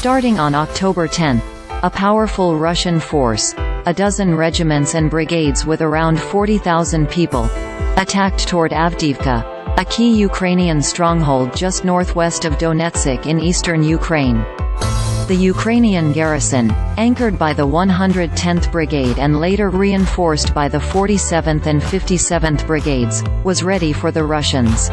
Starting on October 10, a powerful Russian force, a dozen regiments and brigades with around 40,000 people, attacked toward Avdiivka, a key Ukrainian stronghold just northwest of Donetsk in eastern Ukraine. The Ukrainian garrison, anchored by the 110th Brigade and later reinforced by the 47th and 57th Brigades, was ready for the Russians.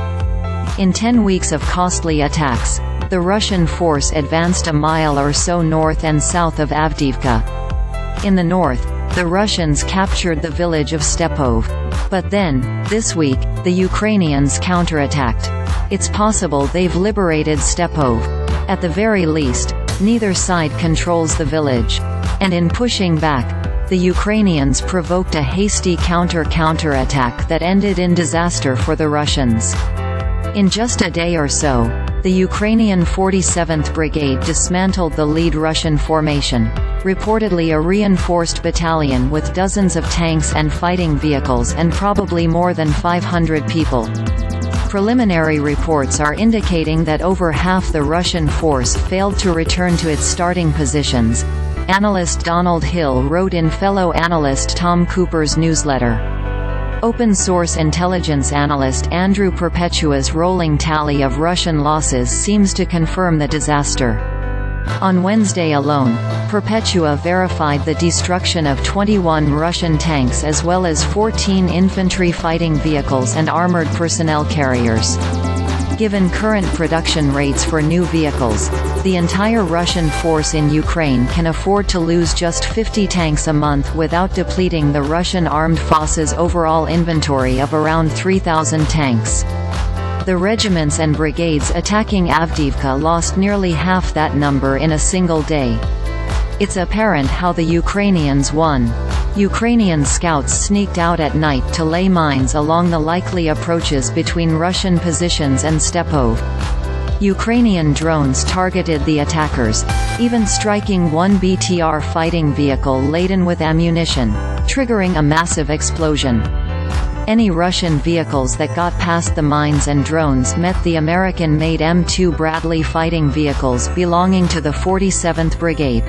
In 10 weeks of costly attacks, the Russian force advanced a mile or so north and south of Avdiivka. In the north, the Russians captured the village of Stepov. But then, this week, the Ukrainians counterattacked. It's possible they've liberated Stepov. At the very least, neither side controls the village. And in pushing back, the Ukrainians provoked a hasty counterattack that ended in disaster for the Russians. In just a day or so, the Ukrainian 47th Brigade dismantled the lead Russian formation, reportedly a reinforced battalion with dozens of tanks and fighting vehicles and probably more than 500 people. Preliminary reports are indicating that over half the Russian force failed to return to its starting positions, analyst Donald Hill wrote in fellow analyst Tom Cooper's newsletter. Open-source intelligence analyst Andrew Perpetua's rolling tally of Russian losses seems to confirm the disaster. On Wednesday alone, Perpetua verified the destruction of 21 Russian tanks as well as 14 infantry fighting vehicles and armored personnel carriers. Given current production rates for new vehicles, the entire Russian force in Ukraine can afford to lose just 50 tanks a month without depleting the Russian armed forces' overall inventory of around 3,000 tanks. The regiments and brigades attacking Avdiivka lost nearly half that number in a single day. It's apparent how the Ukrainians won. Ukrainian scouts sneaked out at night to lay mines along the likely approaches between Russian positions and Stepov. Ukrainian drones targeted the attackers, even striking one BTR fighting vehicle laden with ammunition, triggering a massive explosion. Any Russian vehicles that got past the mines and drones met the American-made M2 Bradley fighting vehicles belonging to the 47th Brigade.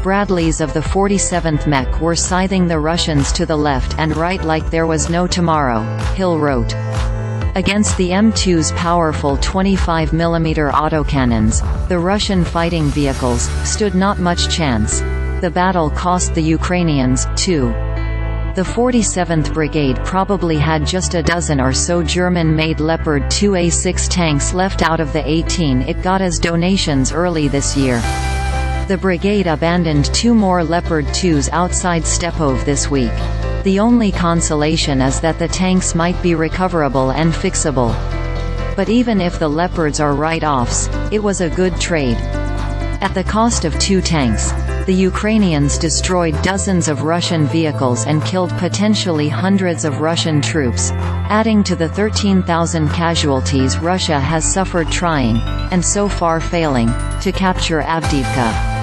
Bradleys of the 47th Mech were scything the Russians to the left and right like there was no tomorrow, Hill wrote. Against the M2's powerful 25mm autocannons, the Russian fighting vehicles stood not much chance. The battle cost the Ukrainians, too. The 47th Brigade probably had just a dozen or so German-made Leopard 2A6 tanks left out of the 18 it got as donations early this year. The brigade abandoned 2 more Leopard 2s outside Stepov this week. The only consolation is that the tanks might be recoverable and fixable. But even if the Leopards are write-offs, it was a good trade. At the cost of 2 tanks, the Ukrainians destroyed dozens of Russian vehicles and killed potentially hundreds of Russian troops, adding to the 13,000 casualties Russia has suffered trying, and so far failing, to capture Avdiivka.